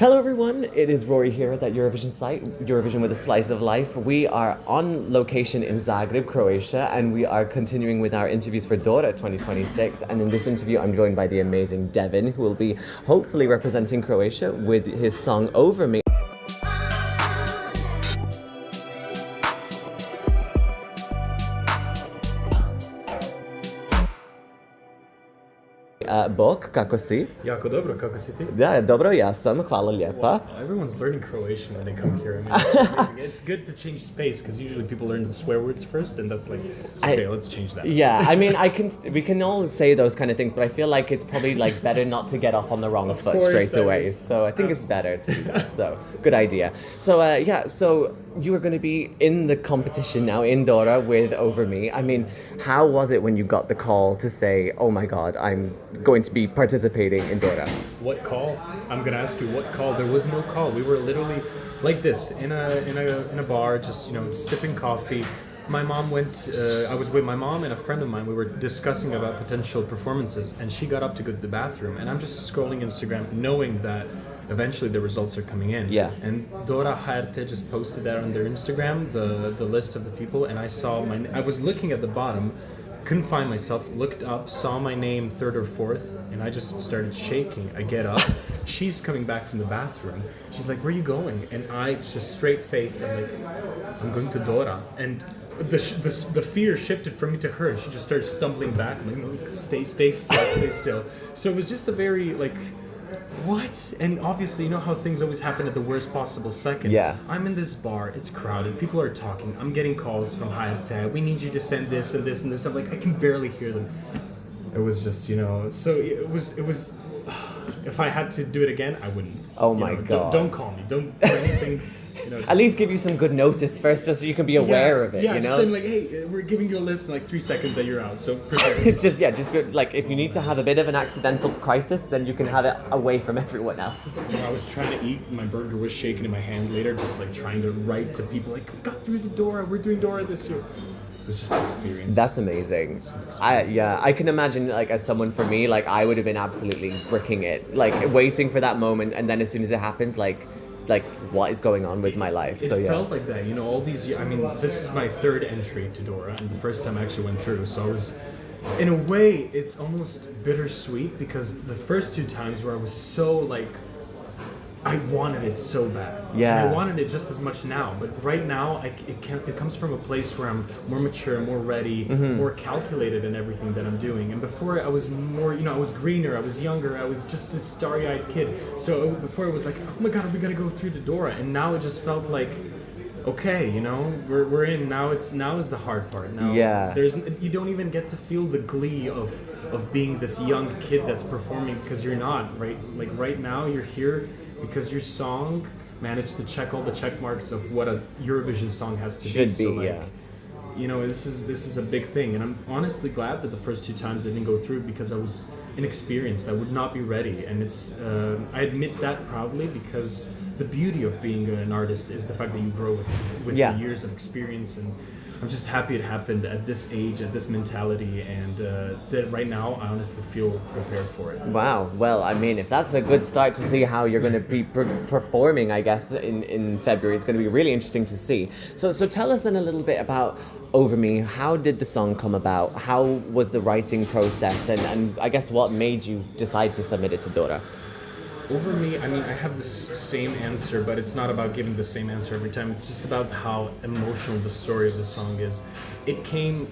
Hello everyone, it is Rory here at that Eurovision site, Eurovision with a Slice of Life. We are on location in Zagreb, Croatia, and we are continuing with our interviews for Dora 2026. And in this interview, I'm joined by the amazing Devin, who will be hopefully representing Croatia with his song Over Me. Bok, kako si? Jako dobro, kako si ti? Da, dobro, ja sam, hvala lijepa. Wow, everyone's learning Croatian when they come here. I mean, it's amazing. It's good to change space because usually people learn the swear words first, and that's like, okay, let's change that. Yeah, I mean, we can all say those kind of things, but I feel like it's probably like better not to get off on the wrong foot straight away. So I think it's better to do that. So good idea. So so you are going to be in the competition now in Dora with Over Me. I mean, how was it when you got the call to say, oh my God, I'm going to be participating in Dora? What call? I'm gonna ask you what call. There was no call. We were literally like this in a bar, just sipping coffee. My mom went. I was with my mom and a friend of mine. We were discussing about potential performances, and she got up to go to the bathroom. And I'm just scrolling Instagram, knowing that eventually the results are coming in. Yeah. And Dora Harte just posted that on their Instagram, the list of the people, and I saw I was looking at the bottom. Couldn't find myself, looked up, saw my name third or fourth, and I just started shaking. I get up, she's coming back from the bathroom. She's like, where are you going? And I just straight faced, I'm like, I'm going to Dora. And the fear shifted from me to her, and she just started stumbling back. I'm like, no, stay still. So it was just a very like, what? And obviously, you know how things always happen at the worst possible second. Yeah. I'm in this bar, it's crowded, people are talking, I'm getting calls from Hayate, we need you to send this and this and this. I'm like, I can barely hear them. It was just, so it was, if I had to do it again, I wouldn't. Oh my God. Don't call me, don't do anything. At least give you some good notice first, just so you can be aware of it. Yeah, just saying like, hey, we're giving you a list in like 3 seconds that you're out, so prepare yourself. just be, like, if you need to have a bit of an accidental crisis, then you can have it away from everyone else. I was trying to eat, my burger was shaking in my hand later, just like trying to write to people like, we got through the Dora, we're doing Dora this year. It was just an experience. That's amazing. I can imagine, like, as someone, for me, like, I would have been absolutely bricking it, like waiting for that moment, and then as soon as it happens, like what is going on with my life? It felt like that, all these years. I mean, this is my third entry to Dora, and the first time I actually went through, so I was, in a way, it's almost bittersweet, because the first 2 times where I was so like, I wanted it so bad. Yeah. And I wanted it just as much now, but right now, it comes from a place where I'm more mature, more ready, more calculated in everything that I'm doing. And before I was more, I was greener, I was younger, I was just this starry-eyed kid. So before it was like, oh my God, we gotta go through the Dora. And now it just felt like, okay, we're in. Now is the hard part. Now you don't even get to feel the glee of being this young kid that's performing, because you're not, right? Like right now you're here because your song managed to check all the check marks of what a Eurovision song has to be. So like, this is a big thing, and I'm honestly glad that the first 2 times I didn't go through, because I was inexperienced. I would not be ready, and it's I admit that proudly, because the beauty of being an artist is the fact that you grow with the years of experience, and I'm just happy it happened at this age, at this mentality, and that right now I honestly feel prepared for it. Wow. Well, I mean, if that's a good start to see how you're going to be performing, I guess, in February, it's going to be really interesting to see. So tell us then a little bit about Over Me. How did the song come about? How was the writing process? And I guess what made you decide to submit it to Dora? Over Me, I mean, I have the same answer, but it's not about giving the same answer every time. It's just about how emotional the story of the song is. It came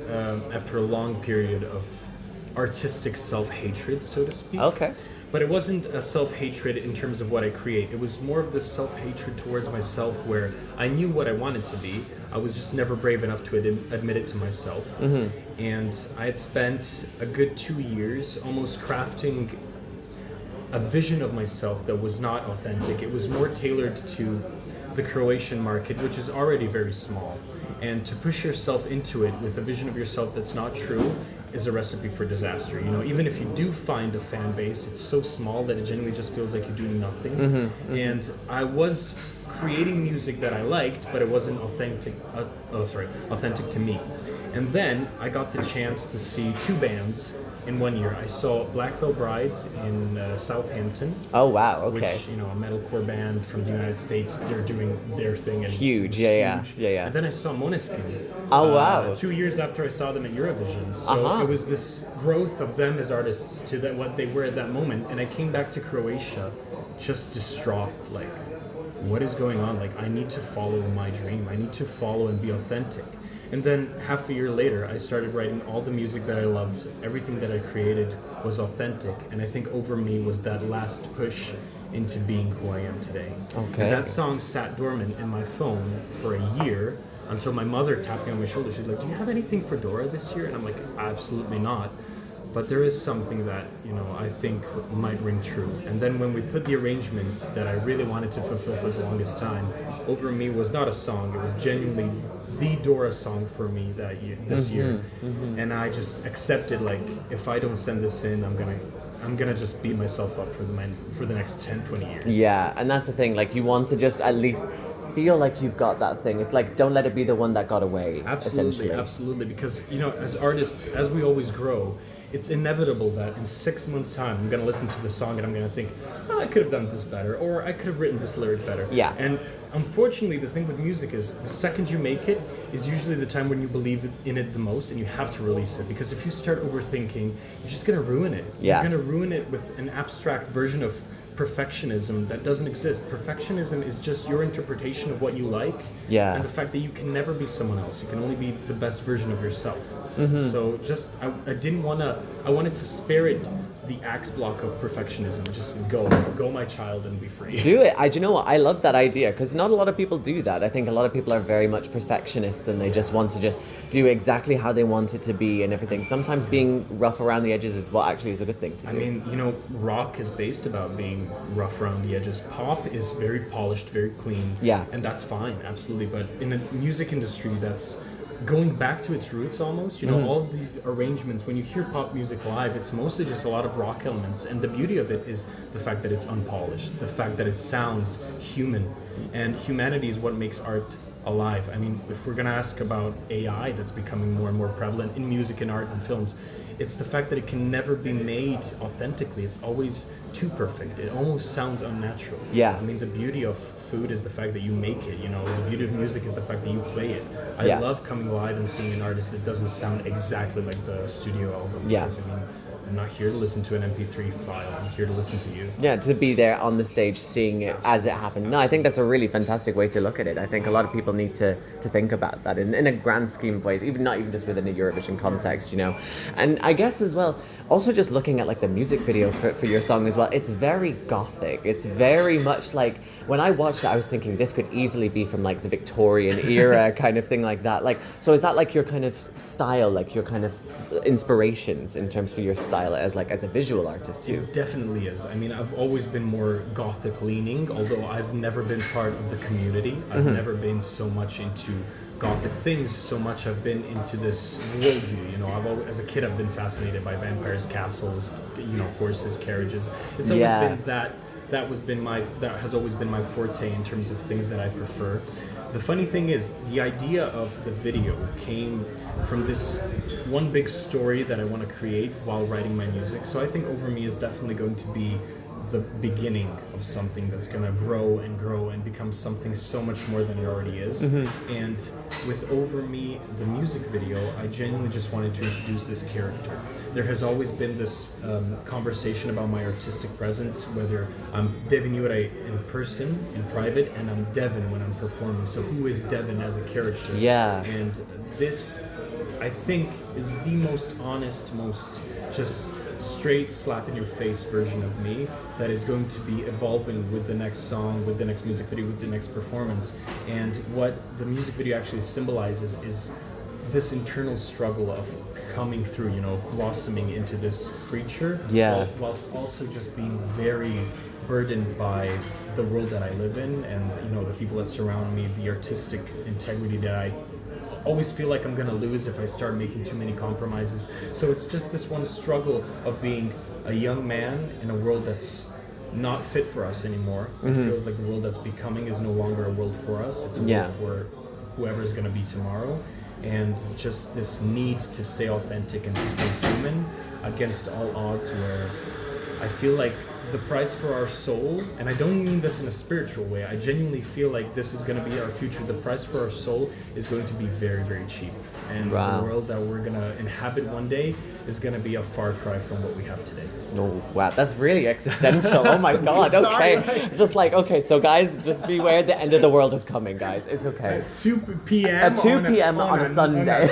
after a long period of artistic self-hatred, so to speak. Okay. But it wasn't a self-hatred in terms of what I create. It was more of this self-hatred towards myself, where I knew what I wanted to be. I was just never brave enough to admit it to myself. And I had spent a good 2 years almost crafting a vision of myself that was not authentic. It was more tailored to the Croatian market, which is already very small. And to push yourself into it with a vision of yourself that's not true is a recipe for disaster. Even if you do find a fan base, it's so small that it genuinely just feels like you're doing nothing. And I was creating music that I liked, but it wasn't authentic to me. And then I got the chance to see 2 bands in 1 year. I saw Black Veil Brides in Southampton. Oh wow, okay. Which, a metalcore band from the United States, they're doing their thing. And Huge, yeah. Yeah. And then I saw Måneskin. Oh wow. 2 years after I saw them at Eurovision. So it was this growth of them as artists to what they were at that moment. And I came back to Croatia just distraught, like, what is going on? Like, I need to follow my dream. I need to follow and be authentic. And then half a year later, I started writing all the music that I loved. Everything that I created was authentic. And I think Over Me was that last push into being who I am today. Okay. And that song sat dormant in my phone for a year until my mother tapped me on my shoulder. She's like, do you have anything for Dora this year? And I'm like, absolutely not. But there is something that, I think might ring true. And then when we put the arrangement that I really wanted to fulfill for the longest time, Over Me was not a song. It was genuinely the Dora song for me this year. Mm-hmm. And I just accepted, like, if I don't send this in, I'm gonna just beat myself up for the next 10, 20 years. Yeah, and that's the thing. Like, you want to just at least feel like you've got that thing. It's like, don't let it be the one that got away. Absolutely. Because, as artists, as we always grow, it's inevitable that in 6 months' time, I'm going to listen to the song and I'm going to think, I could have done this better, or I could have written this lyric better. Yeah. And unfortunately, the thing with music is the second you make it is usually the time when you believe in it the most, and you have to release it. Because if you start overthinking, you're just going to ruin it. Yeah. You're going to ruin it with an abstract version of perfectionism that doesn't exist. Perfectionism is just your interpretation of what you like, and the fact that you can never be someone else. You can only be the best version of yourself. Mm-hmm. So I wanted to spare it the axe block of perfectionism. Just go my child, and be free. Do it. Do you know what? I love that idea, because not a lot of people do that. I think a lot of people are very much perfectionists, and they just want to just do exactly how they want it to be and everything. Sometimes being rough around the edges is what actually is a good thing to do. I mean, rock is based about being rough around the edges. Pop is very polished, very clean. Yeah. And that's fine, absolutely. But in a music industry that's going back to its roots almost, all of these arrangements, when you hear pop music live, it's mostly just a lot of rock elements. And the beauty of it is the fact that it's unpolished, the fact that it sounds human. And humanity is what makes art alive. I mean, if we're going to ask about AI that's becoming more and more prevalent in music and art and films, it's the fact that it can never be made authentically. It's always too perfect. It almost sounds unnatural. Yeah. I mean, the beauty of food is the fact that you make it, the beauty of music is the fact that you play it. I love coming live and seeing an artist that doesn't sound exactly like the studio album. Yeah. Because, I'm not here to listen to an MP3 file. I'm here to listen to you. Yeah, to be there on the stage, seeing it as it happened. No, I think that's a really fantastic way to look at it. I think a lot of people need to think about that in a grand scheme of ways, not even just within a Eurovision context, And I guess as well, also just looking at like the music video for your song as well, it's very gothic. It's very much like, when I watched it, I was thinking this could easily be from like the Victorian era kind of thing like that. Like, so is that like your kind of style, like your kind of inspirations in terms of your style as a visual artist too? It definitely is. I mean, I've always been more gothic leaning, although I've never been part of the community. I've never been so much into gothic things, so much I've been into this worldview. As a kid, I've been fascinated by vampires, castles, horses, carriages. It's always been that has always been my forte in terms of things that I prefer. The funny thing is, the idea of the video came from this one big story that I want to create while writing my music. So I think Over Me is definitely going to be the beginning of something that's going to grow and become something so much more than it already is. Mm-hmm. And with Over Me, the music video, I genuinely just wanted to introduce this character. There has always been this conversation about my artistic presence, whether I'm Devin in person, in private, and I'm Devin when I'm performing. So who is Devin as a character? Yeah. And this, I think, is the most honest, most just straight slap in your face version of me that is going to be evolving with the next song, with the next music video, with the next performance. And what the music video actually symbolizes is this internal struggle of coming through, of blossoming into this creature, whilst also just being very burdened by the world that I live in, and the people that surround me, the artistic integrity that I always feel like I'm gonna lose if I start making too many compromises. So it's just this one struggle of being a young man in a world that's not fit for us anymore. It feels like the world that's becoming is no longer a world for us. It's a world for whoever's gonna be tomorrow. and just this need to stay authentic and to stay human against all odds, where I feel like the price for our soul, and I don't mean this in a spiritual way, I genuinely feel like this is going to be our future. The price for our soul is going to be very, very cheap. And the world that we're going to inhabit one day is going to be a far cry from what we have today. Oh, wow. That's really existential. Oh my God. Sorry, Okay. It's just like, okay, so guys, just beware, the end of the world is coming, guys. It's okay. At 2 p.m. At 2 p.m. on a Sunday.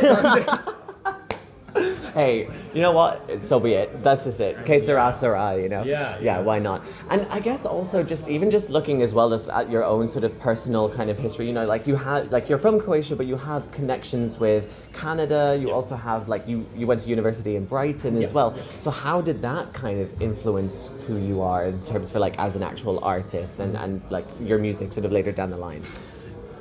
Hey, you know what? So be it. That's just it. Que sera, sera, you know? Yeah, why not? And I guess also just looking as well just at your own sort of personal kind of history, you know, like you had, like you're from Croatia, but you have connections with Canada. You also have, like, you went to university in Brighton as well. So how did that kind of influence who you are in terms for, like, as an actual artist and like your music sort of later down the line?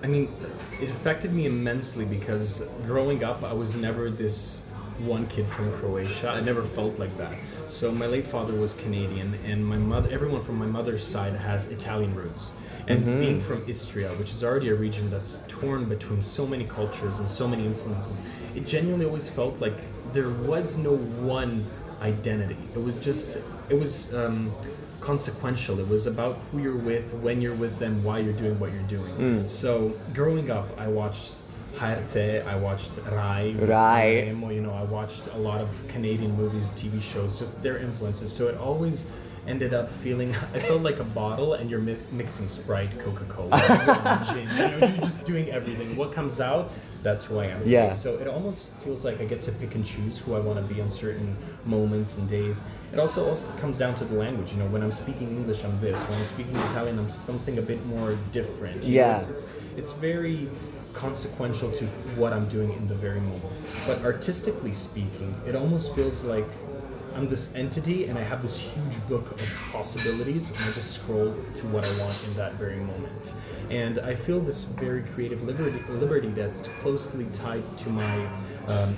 I mean, it affected me immensely because growing up, I was never this one kid from Croatia. I never felt like that. So my late father was Canadian, and my mother, everyone from my mother's side has Italian roots. And being from Istria, which is already a region that's torn between so many cultures and so many influences, it genuinely always felt like there was no one identity. It was consequential. It was about who you're with, when you're with them, why you're doing what you're doing. So growing up, I watched HRT, I watched Rai, you know, I watched a lot of Canadian movies, TV shows, just their influences. So it always ended up feeling, I felt like a bottle and you're mixing Sprite, Coca-Cola, gin, you know, you're just doing everything. What comes out, that's who I am today. Yeah. So it almost feels like I get to pick and choose who I want to be on certain moments and days. It also comes down to the language, you know, when I'm speaking English, I'm this. When I'm speaking Italian, I'm something a bit more different. You know, it's very consequential to what I'm doing in the very moment. But artistically speaking, it almost feels like I'm this entity and I have this huge book of possibilities and I just scroll to what I want in that very moment. And I feel this very creative liberty that's closely tied to my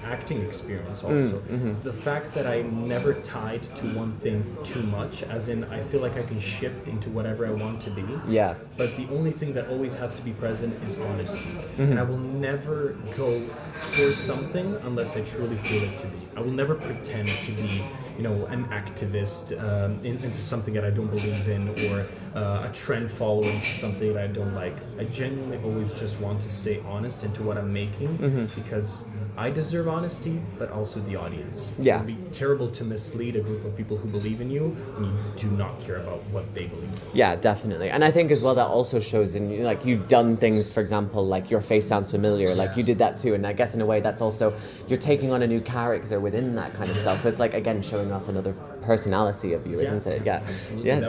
acting experience also. The fact that I'm never tied to one thing too much, as in I feel like I can shift into whatever I want to be. Yeah. But the only thing that always has to be present is honesty. And I will never go for something unless I truly feel it to be. I will never pretend to be, you know, an activist into something that I don't believe in, or a trend follower into something that I don't like. I genuinely always just want to stay honest into what I'm making because I deserve honesty, but also the audience. Yeah. It would be terrible to mislead a group of people who believe in you when you do not care about what they believe. Yeah, definitely. And I think as well that also shows in, like, you've done things, for example, like Your Face Sounds Familiar, like you did that too. And I guess in a way that's also, you're taking on a new character within that kind of stuff. So it's like, again, showing off another personality of you, isn't it? Yeah. Absolutely. Yeah.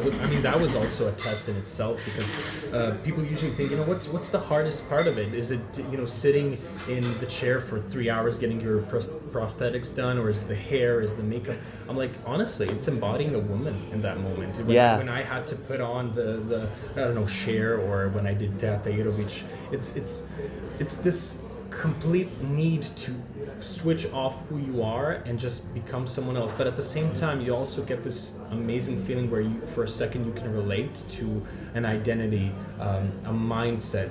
That was also a test in itself, because people usually think, you know, what's the hardest part of it? Is it, you know, sitting in the chair for 3 hours getting your prosthetics done, or is it the hair, is the makeup? I'm like, honestly, it's embodying a woman in that moment. When I had to put on the I don't know, Cher, or when I did Teatr Eurovision, it's this complete need to switch off who you are and just become someone else. But at the same time, you also get this amazing feeling where you, for a second, you can relate to an identity, a mindset,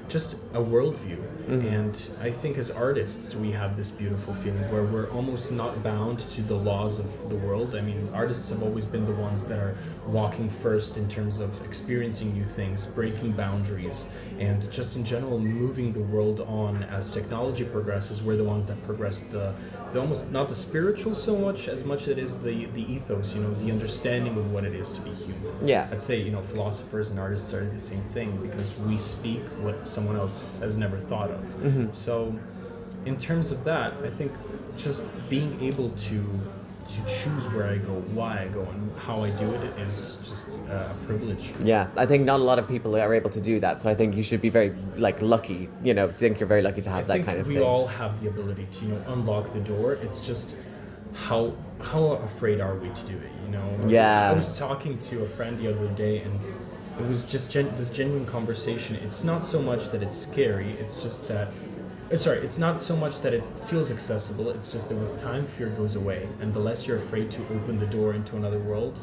just a worldview. And I think as artists, we have this beautiful feeling where we're almost not bound to the laws of the world. I mean, artists have always been the ones that are walking first in terms of experiencing new things, breaking boundaries, and just in general moving the world on. As technology progresses, we're the ones that progress the almost not the spiritual so much as it is the ethos, you know, the understanding of what it is to be human. Yeah. I'd say, you know, philosophers and artists are the same thing, because we speak what someone else has never thought of. So in terms of that, I think just being able to choose where I go, why I go, and how I do it is just a privilege. Yeah, I think not a lot of people are able to do that, so I think you should be very, like, lucky, you know, think you're very lucky to have that kind of thing. We all have the ability to, you know, unlock the door. It's just how afraid are we to do it, you know? Yeah. I was talking to a friend the other day, and it was just this genuine conversation. It's not so much that it's scary, it's just that it's not so much that it feels accessible, it's just that with time, fear goes away, and the less you're afraid to open the door into another world,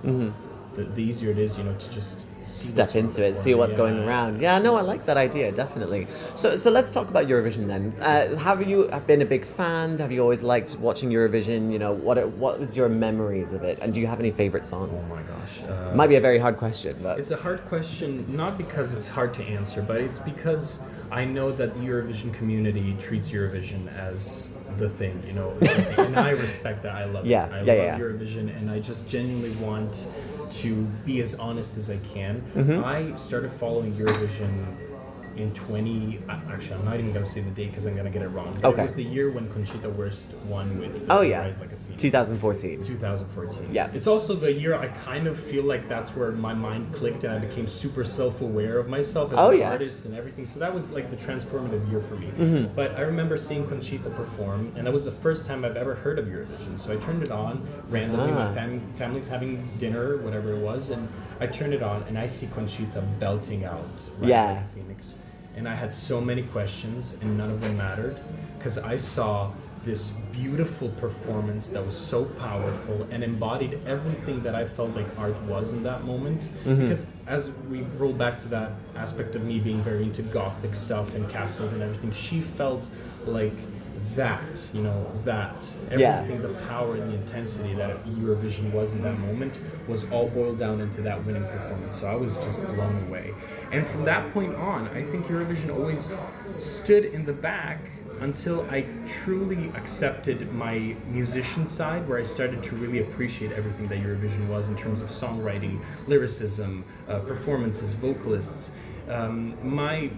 the the easier it is, you know, to just step into it, see what's going around. Yeah, no, I like that idea, definitely. So let's talk about Eurovision then. Have you been a big fan? Have you always liked watching Eurovision? You know, what was your memories of it? And do you have any favorite songs? Oh my gosh. Might be a very hard question, but It's a hard question, not because it's hard to answer, but it's because I know that the Eurovision community treats Eurovision as the thing, you know, and I respect that. I love it. I love Eurovision, and I just genuinely want to be as honest as I can. I started following Eurovision in actually I'm not even going to say the date because I'm going to get it wrong. But it was the year when Conchita Wurst won with Rise Like a Phoenix. 2014. 2014. Yeah. It's also the year I kind of feel like that's where my mind clicked and I became super self-aware of myself as an artist and everything. So that was like the transformative year for me. But I remember seeing Conchita perform, and that was the first time I've ever heard of Eurovision. So I turned it on randomly. My family's having dinner, whatever it was, and I turned it on and I see Conchita belting out Rise Like a Phoenix. And I had so many questions and none of them mattered because I saw this beautiful performance that was so powerful and embodied everything that I felt like art was in that moment. Because as we roll back to that aspect of me being very into gothic stuff and castles and everything, she felt like that, you know, that everything, the power and the intensity that Eurovision was in that moment was all boiled down into that winning performance. So I was just blown away. And from that point on, I think Eurovision always stood in the back until I truly accepted my musician side, where I started to really appreciate everything that Eurovision was in terms of songwriting, lyricism, performances, vocalists. My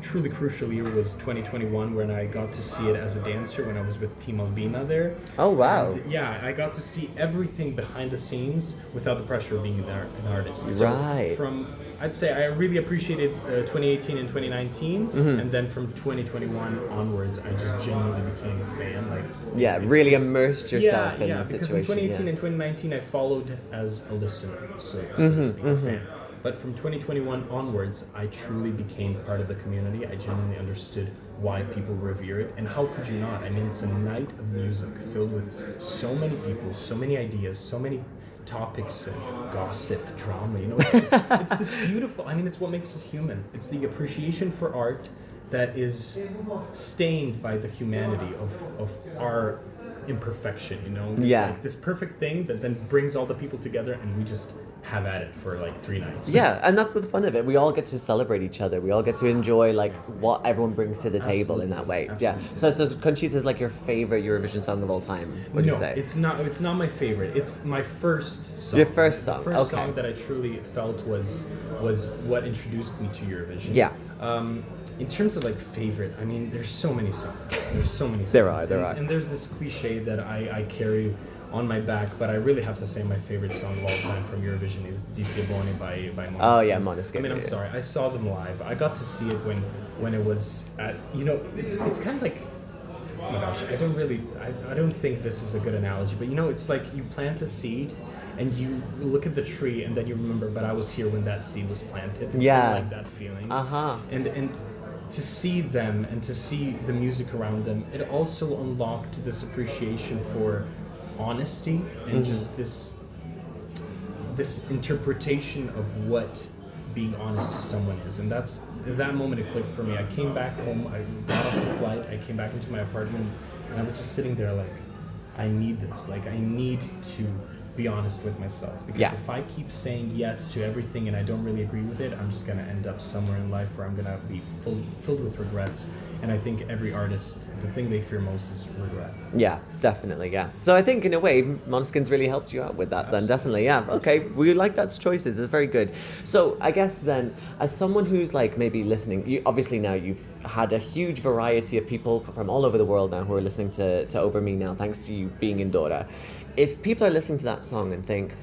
truly crucial year was 2021 when I got to see it as a dancer when I was with Team Albina there. Oh wow. And, I got to see everything behind the scenes without the pressure of being an artist. Right. So I'd say I really appreciated 2018 and 2019, and then from 2021 onwards, I just genuinely became a fan. Really immersed yourself in the situation. Because in 2018 and 2019, I followed as a listener, so to speak, a fan. But from 2021 onwards, I truly became part of the community. I genuinely understood why people revere it, and how could you not? I mean, it's a night of music filled with so many people, so many ideas, so many topics and gossip, drama, you know, it's this beautiful, I mean, it's what makes us human. It's the appreciation for art that is stained by the humanity of our imperfection, you know? It's like this perfect thing that then brings all the people together and we just have at it for like 3 nights. Yeah, and that's the fun of it. We all get to celebrate each other. We all get to enjoy like what everyone brings to the table in that way. Absolutely. Yeah. So Conchita is like your favorite Eurovision song of all time. What do you say? It's not my favorite. It's my first song. Your first song. The first song that I truly felt was what introduced me to Eurovision. Yeah. In terms of like favorite, I mean, there's so many songs. There are. And there's this cliche that I carry on my back, but I really have to say my favorite song of all time from Eurovision is Zitti Buoni by Måneskin. Oh yeah, Måneskin. I mean, I'm sorry, I saw them live. I got to see it when it was at, you know, it's kind of like, oh my gosh, I don't think this is a good analogy, but you know, it's like you plant a seed and you look at the tree and then you remember, but I was here when that seed was planted. It's kind of like that feeling. And to see them and to see the music around them, it also unlocked this appreciation for honesty and just this interpretation of what being honest to someone is. And at that moment it clicked for me. I came back home, I got off the flight, I came back into my apartment, and I was just sitting there like, I need this. Like, I need to be honest with myself, because if I keep saying yes to everything and I don't really agree with it, I'm just gonna end up somewhere in life where I'm gonna be filled with regrets. And I think every artist, the thing they fear most is regret. Yeah, definitely, yeah. So I think in a way, Måneskin's really helped you out with that. Absolutely. Then, definitely, yeah. Okay, we like that choices. It's very good. So I guess then, as someone who's like maybe listening, obviously now you've had a huge variety of people from all over the world now who are listening to Over Me now, thanks to you being in Dora. If people are listening to that song and think,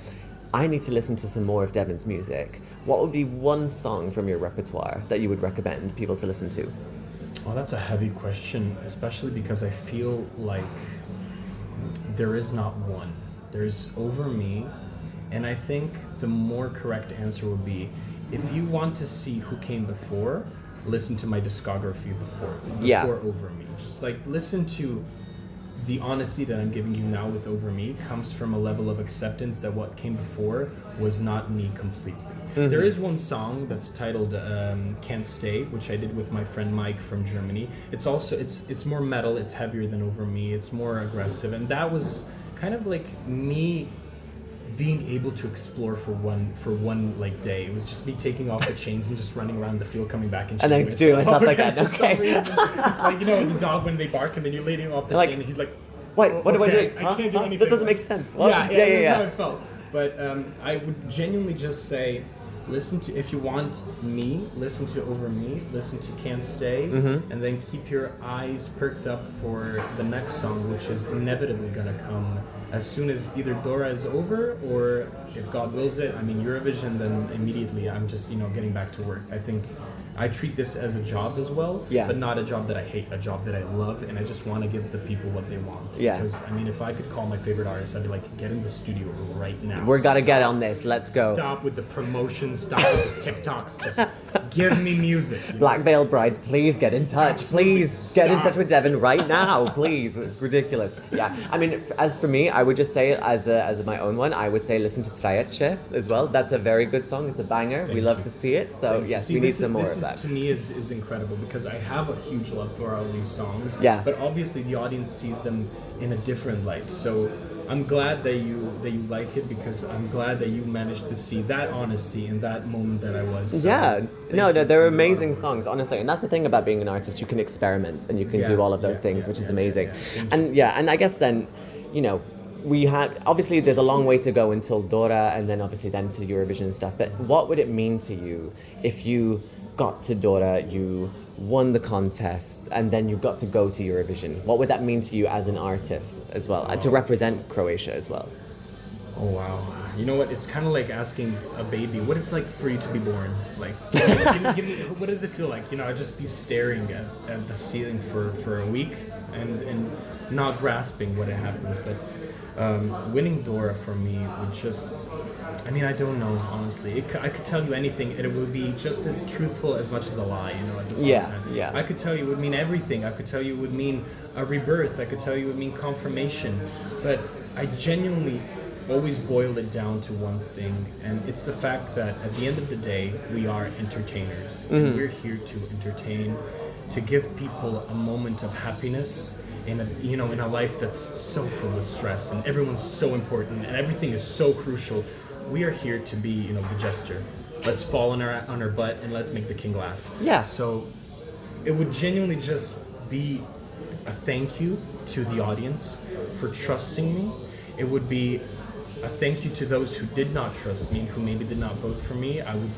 I need to listen to some more of Devin's music, what would be one song from your repertoire that you would recommend people to listen to? Well, that's a heavy question, especially because I feel like there is not one. There's Over Me, and I think the more correct answer would be, if you want to see who came before, listen to my discography before Over Me. Just like listen to the honesty that I'm giving you now with Over Me comes from a level of acceptance that what came before was not me completely. There is one song that's titled Can't Stay, which I did with my friend Mike from Germany. It's also, it's more metal, it's heavier than Over Me, it's more aggressive, and that was kind of like me being able to explore for one like day. It was just me taking off the chains and just running around the field, coming back and then doing stuff like that. Okay. It's like, you know, the dog when they bark and then you're leading off the chain and he's like, what am I doing? I can't do anything. That doesn't make sense. What? Yeah, that's how it felt. But I would genuinely just say, listen to, if you want me, listen to Over Me, listen to Can't Stay, and then keep your eyes perked up for the next song, which is inevitably gonna come as soon as either Dora is over, or if God wills it, I mean Eurovision, then immediately I'm just, you know, getting back to work. I think I treat this as a job as well, but not a job that I hate, a job that I love, and I just want to give the people what they want. Because, I mean, if I could call my favorite artist, I'd be like, get in the studio right now. We're gotta get on this, let's go. Stop with the promotions, stop with the TikToks, just give me music. Black Veil Brides, please get in touch. Please get in touch with Devin right now, please. It's ridiculous. Yeah, I mean, as for me, I would just say, as my own one, I would say listen to TES as well. That's a very good song, it's a banger. We love to see it, so yes, we need some more of that. To me is incredible because I have a huge love for all these songs. Yeah. But obviously the audience sees them in a different light. So I'm glad that you like it, because I'm glad that you managed to see that honesty in that moment that I was. So no, they're amazing songs, honestly. And that's the thing about being an artist, you can experiment and you can do all of those things, which is amazing. And I guess then, you know, we had, obviously there's a long way to go until Dora and then obviously then to Eurovision and stuff, but what would it mean to you if you got to Dora, you won the contest, and then you got to go to Eurovision? What would that mean to you as an artist as well, and to represent Croatia as well? Oh wow. You know what, it's kind of like asking a baby what it's like for you to be born. Like, give me, what does it feel like? You know, I'd just be staring at the ceiling for a week and not grasping what happens. But winning Dora for me would just, I mean, I don't know, honestly. I could tell you anything and it would be just as truthful as much as a lie, you know, at the same time. I could tell you it would mean everything. I could tell you it would mean a rebirth. I could tell you it would mean confirmation. But I genuinely always boiled it down to one thing, and it's the fact that at the end of the day, we are entertainers. And we're here to entertain, to give people a moment of happiness in a life that's so full of stress, and everyone's so important, and everything is so crucial. We are here to be, you know, the jester. Let's fall on our butt and let's make the king laugh. Yeah. So it would genuinely just be a thank you to the audience for trusting me. It would be a thank you to those who did not trust me and who maybe did not vote for me. I would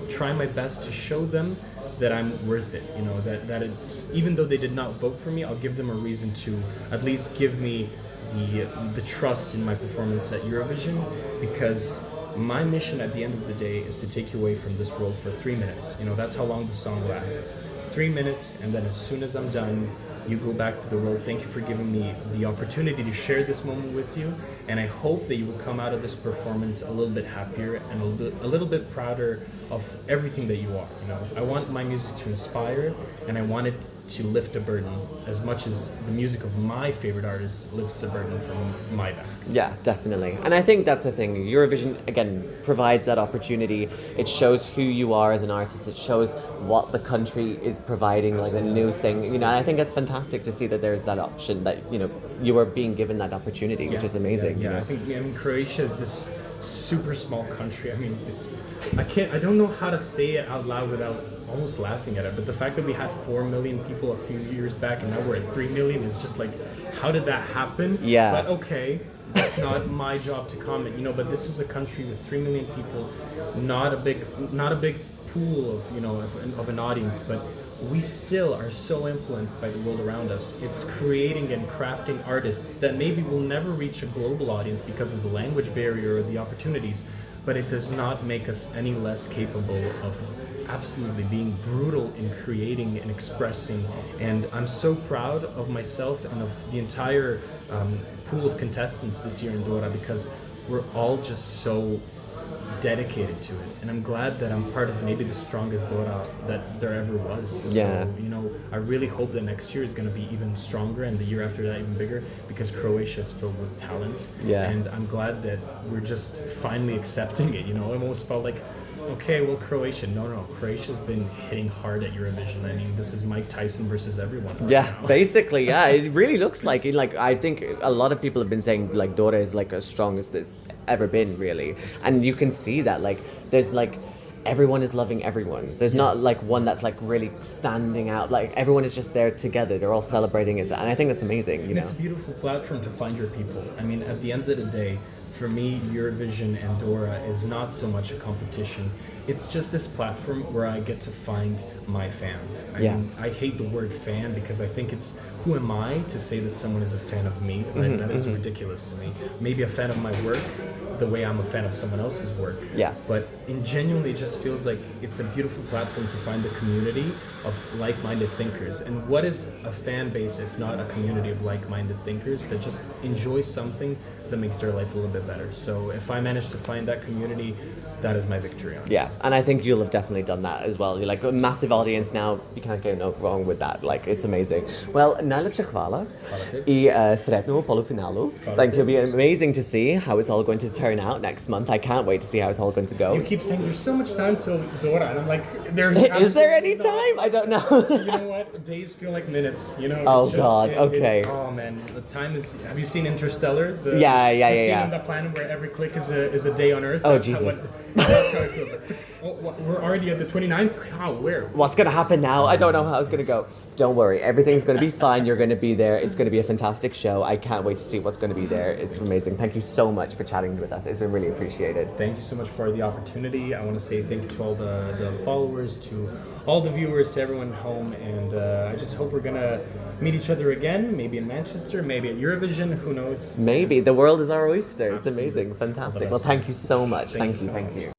try my best to show them that I'm worth it, you know, that it's, even though they did not vote for me, I'll give them a reason to at least give me the trust in my performance at Eurovision, because my mission at the end of the day is to take you away from this world for 3 minutes. You know, that's how long the song lasts. 3 minutes, and then as soon as I'm done, you go back to the world. Thank you for giving me the opportunity to share this moment with you, and I hope that you will come out of this performance a little bit happier and a little bit prouder of everything that you are. You know, I want my music to inspire, and I want it to lift a burden as much as the music of my favorite artists lifts a burden from my back. Yeah, definitely. And I think that's the thing. Eurovision, again, provides that opportunity. It shows who you are as an artist. It shows what the country is providing, like a new thing. You know, and I think it's fantastic to see that there's that option, that, you know, you are being given that opportunity, which is amazing. Yeah, you know? I mean, Croatia is this super small country. I mean, I don't know how to say it out loud without almost laughing at it, but the fact that we had 4 million people a few years back and now we're at 3 million is just like, how did that happen? Yeah. But okay, that's not my job to comment, you know, but this is a country with 3 million people, not a big pool of, you know, of an audience, but we still are so influenced by the world around us. It's creating and crafting artists that maybe will never reach a global audience because of the language barrier or the opportunities, but it does not make us any less capable of absolutely being brutal in creating and expressing. And I'm so proud of myself and of the entire pool of contestants this year in Dora, because we're all just so dedicated to it, and I'm glad that I'm part of maybe the strongest Dora that there ever was. Yeah. So, you know, I really hope that next year is going to be even stronger, and the year after that even bigger, because Croatia is filled with talent. Yeah. And I'm glad that we're just finally accepting it. You know, I almost felt like, okay, well, Croatia. No, Croatia's been hitting hard at Eurovision. I mean, this is Mike Tyson versus everyone. Right Yeah, now. basically, yeah. It really looks like it. Like, I think a lot of people have been saying like Dora is like as strong as it's ever been, really. And you can see that, like, there's like everyone is loving everyone. There's not like one that's like really standing out. Like everyone is just there together. They're all celebrating it, and I think that's amazing. You And know, it's a beautiful platform to find your people. I mean, at the end of the day, for me, Eurovision and Dora is not so much a competition. It's just this platform where I get to find my fans. I mean, I hate the word fan because I think it's, who am I to say that someone is a fan of me? That is ridiculous to me. Maybe a fan of my work, the way I'm a fan of someone else's work. Yeah. But in genuinely, it just feels like it's a beautiful platform to find a community of like-minded thinkers. And what is a fan base if not a community of like-minded thinkers that just enjoy something that makes their life a little bit better? So if I manage to find that community, that is my victory. Honestly. yeah, and I think you'll have definitely done that as well. You're like a massive audience now. You can't go no wrong with that. Like, it's amazing. Well, najlepsze chwała I stretnu polufinalu. Thank you. It'll be amazing to see how it's all going to turn out next month. I can't wait to see how it's all going to go. You keep saying there's so much time till Dora, and I'm like, there's Is there any absolutely time? I don't know. You know what? Days feel like minutes. You know. Oh, it's just- God, okay. oh man, the time is. Have you seen Interstellar? The, Yeah, the scene yeah. on the planet where every click is a day on Earth. Oh, That's how- Jesus. that's how it feels. Like, we're already at the 29th. How? Where? What's going to happen now? I don't know how it's going to go. Don't worry. Everything's going to be fine. You're going to be there. It's going to be a fantastic show. I can't wait to see what's going to be there. It's amazing. Thank you so much for chatting with us. It's been really appreciated. Thank you so much for the opportunity. I want to say thank you to all the followers, to all the viewers, to everyone at home, and I just hope we're gonna meet each other again, maybe in Manchester, maybe at Eurovision, who knows. Maybe. The world is our oyster. It's amazing. Fantastic. Well, thank you so much. Thank you. so much.